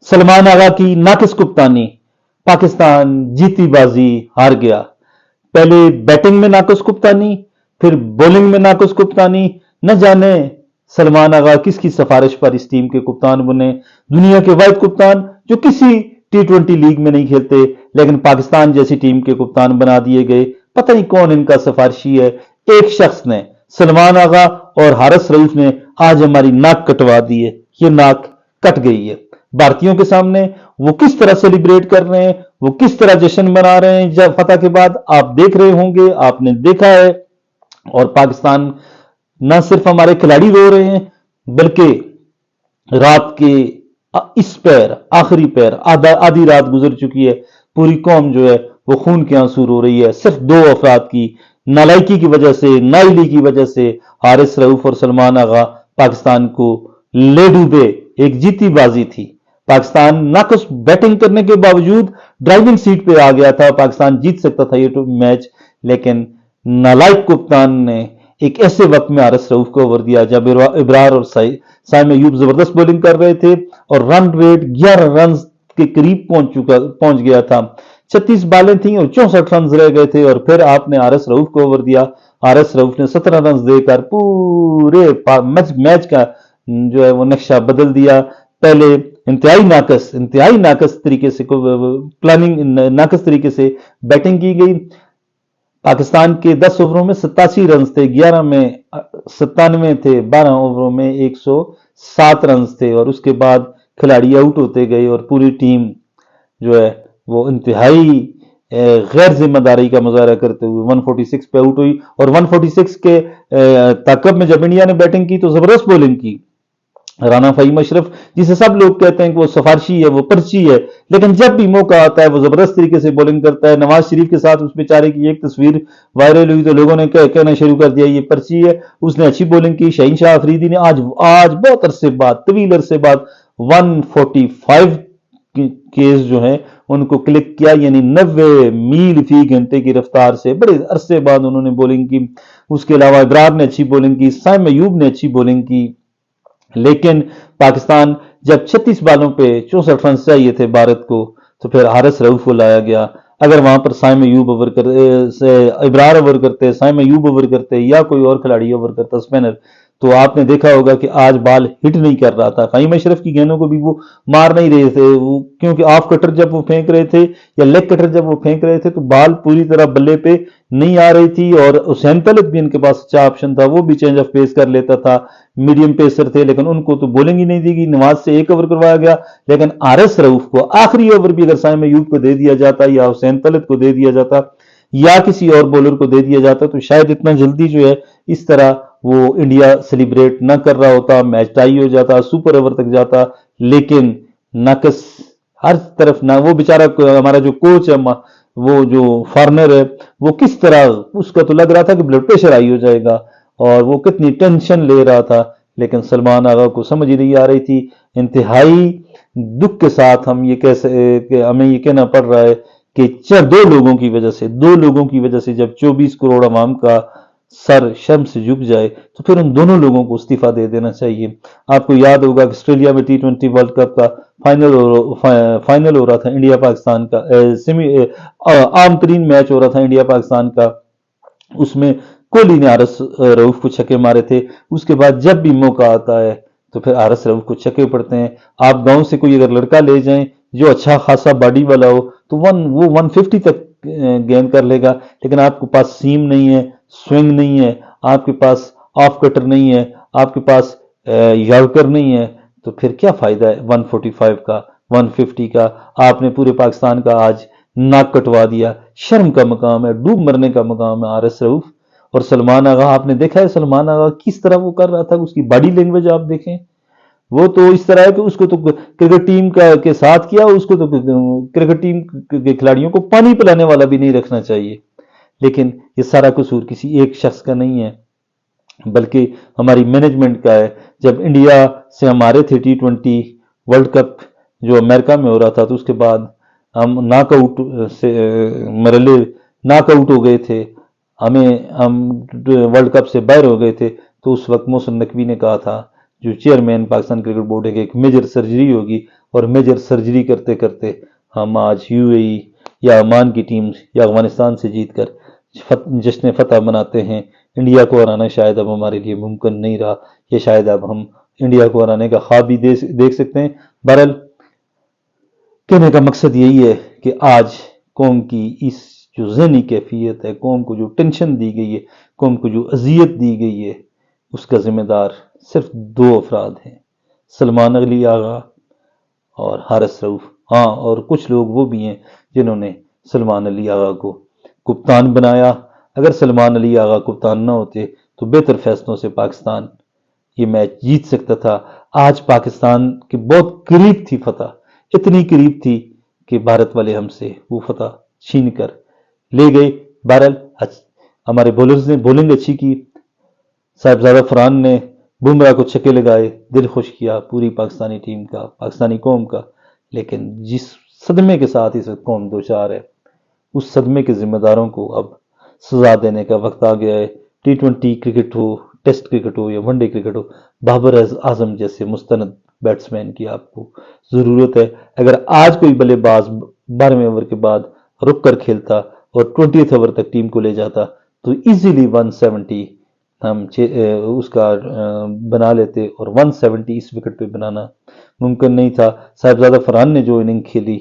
सलमान आगा की नाकिस कप्तानी, पाकिस्तान जीती बाजी हार गया। पहले बैटिंग में नाकिस कप्तानी, फिर बॉलिंग में नाकिस कप्तानी। न जाने सलमान आगा किसकी सिफारिश पर इस टीम के कप्तान बने। दुनिया के वाहिद कप्तान जो किसी T20 लीग में नहीं खेलते, लेकिन पाकिस्तान जैसी टीम के कप्तान बना दिए गए। पता नहीं कौन इनका सिफारिशी है। एक शख्स ने, सलमान आगा और हारिस रऊफ ने आज हमारी नाक कटवा दी है। ये नाक कट गई है। भारतीयों के सामने वो किस तरह सेलिब्रेट कर रहे हैं, वो किस तरह जश्न मना रहे हैं जब फतह के बाद, आप देख रहे होंगे, आपने देखा है। और पाकिस्तान, न सिर्फ हमारे खिलाड़ी रो रहे हैं, बल्कि रात के इस पैर, आखिरी पैर, आधी रात गुजर चुकी है, पूरी कौम जो है वो खून के आंसू रो रही है। सिर्फ दो अफराद की नालायकी की वजह से, नाइली की वजह से हारिस रऊफ और सलमान आगा पाकिस्तान को ले डूबे। एक जीती बाजी थी। पाकिस्तान नाकुस बैटिंग करने के बावजूद ड्राइविंग सीट पे आ गया था। पाकिस्तान जीत सकता था ये मैच, लेकिन नालायक कप्तान ने एक ऐसे वक्त में हारिस रऊफ को ओवर दिया जब इब्रार और साइम अयूब जबरदस्त बॉलिंग कर रहे थे और रन रेट 11 रन के करीब पहुंच गया था। 36 बालें थी और 64 रन रह गए थे, और फिर आपने हारिस रऊफ को ओवर दिया। हारिस रऊफ ने 17 रन देकर पूरे मैच का जो है वो नक्शा बदल दिया। पहले इंतहाई नाकस तरीके से प्लानिंग, नाकस तरीके से बैटिंग की गई। पाकिस्तान के 10 ओवरों में 87 रन थे, 11 में 97 थे, 12 ओवरों में 107 रन थे, और उसके बाद खिलाड़ी आउट होते गए और पूरी टीम जो है वो इंतहाई गैर जिम्मेदारी का मुजाहरा करते हुए 146 पे आउट हुई। और 146 के ताकब में जब इंडिया ने बैटिंग की तो जबरदस्त बॉलिंग की। राना फहीम अशरफ, जिसे सब लोग कहते हैं कि वो सिफारशी है, वो पर्ची है, लेकिन जब भी मौका आता है वो जबरदस्त तरीके से बॉलिंग करता है। नवाज शरीफ के साथ उस बेचारे की एक तस्वीर वायरल हुई तो लोगों ने कहना शुरू कर दिया ये पर्ची है। उसने अच्छी बॉलिंग की। शहीन शाह अफरीदी ने आज बहुत अरसे बाद, तवील अरसे बाद 145 केस जो है उनको क्लिक किया, यानी 90 मील फी घंटे की रफ्तार से बड़े अरसे बाद उन्होंने बॉलिंग की। उसके अलावा इब्रार ने अच्छी बॉलिंग की, साइम अयूब ने अच्छी बॉलिंग की। लेकिन पाकिस्तान जब 36 बालों पे 64 रन चाहिए थे भारत को, तो फिर हारिस रऊफ को लाया गया। अगर वहां पर साइम अयूब ओवर कर इब्रार ओवर करते, साइम अयूब ओवर करते, या कोई और खिलाड़ी ओवर करता स्पिनर, तो आपने देखा होगा कि आज बॉल हिट नहीं कर रहा था। फहीम अशरफ की गेंदों को भी वो मार नहीं रहे थे, वो क्योंकि ऑफ कटर जब वो फेंक रहे थे या लेग कटर जब वो फेंक रहे थे तो बॉल पूरी तरह बल्ले पे नहीं आ रही थी। और हुसैन तलत भी इनके पास अच्छा ऑप्शन था, वो भी चेंज ऑफ पेस कर लेता था, मीडियम पेसर थे, लेकिन उनको तो बॉलिंग ही नहीं दी गई। नवाज से एक ओवर करवाया गया, लेकिन हारिस रऊफ को आखिरी ओवर भी अगर साइम अयूब को दे दिया जाता, या हुसैन तलत को दे दिया जाता, या किसी और बॉलर को दे दिया जाता, तो शायद इतना जल्दी जो है इस तरह वो इंडिया सेलिब्रेट ना कर रहा होता, मैच टाई हो जाता, सुपर ओवर तक जाता। लेकिन नकस हर तरफ ना, वो बेचारा हमारा जो कोच है, वो जो फॉरनर है, वो किस तरह, उसका तो लग रहा था कि ब्लड प्रेशर हाई हो जाएगा, और वो कितनी टेंशन ले रहा था। लेकिन सलमान आगा को समझ ही नहीं आ रही थी। इंतहाई दुख के साथ हमें ये कहना पड़ रहा है कि दो लोगों की वजह से जब 24 करोड़ आवाम का सर शर्म से झुक जाए, तो फिर उन दोनों लोगों को इस्तीफा दे देना चाहिए। आपको याद होगा कि ऑस्ट्रेलिया में T20 वर्ल्ड कप का फाइनल हो रहा था इंडिया पाकिस्तान का, आम तरीन मैच हो रहा था इंडिया पाकिस्तान का। उसमें कोहली ने हारिस रऊफ को छक्के मारे थे। उसके बाद जब भी मौका आता है तो फिर हारिस रऊफ को छक्के पड़ते हैं। आप गांव से कोई अगर लड़का ले जाएं जो अच्छा खासा बॉडी वाला हो, तो वो 150 तक गेंद कर लेगा, लेकिन आपके पास सीम नहीं है, स्विंग नहीं है, आपके पास ऑफ कटर नहीं है, आपके पास यॉर्कर नहीं है, तो फिर क्या फायदा है 145 का, 150 का। आपने पूरे पाकिस्तान का आज नाक कटवा दिया। शर्म का मकाम है, डूब मरने का मकाम है हारिस रऊफ। और सलमान आगा, आपने देखा है सलमान आगा किस तरह वो कर रहा था, उसकी बॉडी लैंग्वेज आप देखें, वो तो इस तरह है कि उसको तो क्रिकेट टीम के साथ किया, उसको तो क्रिकेट टीम के खिलाड़ियों को पानी पिलाने वाला भी नहीं रखना चाहिए। लेकिन ये सारा कसूर किसी एक शख्स का नहीं है, बल्कि हमारी मैनेजमेंट का है। जब इंडिया से हमारे थे T20 वर्ल्ड कप जो अमेरिका में हो रहा था, तो उसके बाद हम नॉकआउट हो गए थे, हम वर्ल्ड कप से बाहर हो गए थे। तो उस वक्त मोहसिन नकवी ने कहा था جو چیئرمین پاکستان کرکٹ بورڈ ہے کہ ایک میجر سرجری ہوگی، اور میجر سرجری کرتے کرتے ہم آج یو اے ای یا عمان کی ٹیم یا افغانستان سے جیت کر جشن فتح مناتے ہیں۔ انڈیا کو ہرانا شاید اب ہمارے لیے ممکن نہیں رہا، یہ شاید اب ہم انڈیا کو ہرانے کا خواب بھی دیکھ سکتے ہیں۔ بہرحال کہنے کا مقصد یہی ہے کہ آج قوم کی اس جو ذہنی کیفیت ہے، قوم کو جو ٹینشن دی گئی ہے، قوم کو جو اذیت دی گئی ہے، اس کا ذمہ دار صرف دو افراد ہیں، سلمان علی آغا اور حارث رؤف۔ ہاں، اور کچھ لوگ وہ بھی ہیں جنہوں نے سلمان علی آغا کو کپتان بنایا۔ اگر سلمان علی آغا کپتان نہ ہوتے تو بہتر فیصلوں سے پاکستان یہ میچ جیت سکتا تھا۔ آج پاکستان کے بہت قریب تھی فتح، اتنی قریب تھی کہ بھارت والے ہم سے وہ فتح چھین کر لے گئے۔ بہرحال ہمارے بولرز نے بولنگ اچھی کی، صاحبزادہ فرحان نے بمراہ کو چھکے لگائے، دل خوش کیا پوری پاکستانی ٹیم کا، پاکستانی قوم کا۔ لیکن جس صدمے کے ساتھ اس قوم دوچار ہے، اس صدمے کے ذمہ داروں کو اب سزا دینے کا وقت آ گیا ہے۔ T20 کرکٹ ہو، ٹیسٹ کرکٹ ہو یا ون ڈے کرکٹ ہو، بابر اعظم جیسے مستند بیٹسمین کی آپ کو ضرورت ہے۔ اگر آج کوئی بلے باز 12ویں اوور کے بعد رک کر کھیلتا اور 20th اوور تک ٹیم کو لے جاتا تو ایزیلی 170 ہم اس کا بنا لیتے، اور 170 اس وکٹ پہ بنانا ممکن نہیں تھا۔ صاحبزادہ فرحان نے جو اننگ کھیلی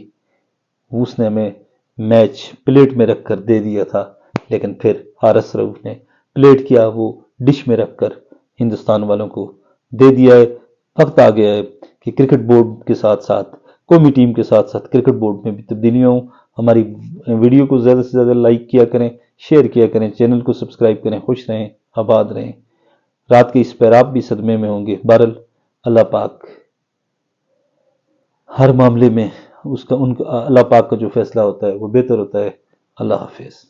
اس نے ہمیں میچ پلیٹ میں رکھ کر دے دیا تھا، لیکن پھر حارث رؤف نے پلیٹ کیا وہ ڈش میں رکھ کر ہندوستان والوں کو دے دیا ہے۔ وقت آ گیا ہے کہ کرکٹ بورڈ کے ساتھ ساتھ قومی ٹیم کے ساتھ ساتھ کرکٹ بورڈ میں بھی تبدیلیاں ہوں۔ ہماری ویڈیو کو زیادہ سے زیادہ لائک کیا کریں، شیئر کیا کریں، چینل کو سبسکرائب کریں۔ خوش رہیں، آباد رہیں۔ رات کے اس پیر آپ بھی صدمے میں ہوں گے۔ بہرحال اللہ پاک ہر معاملے میں اللہ پاک کا جو فیصلہ ہوتا ہے وہ بہتر ہوتا ہے۔ اللہ حافظ۔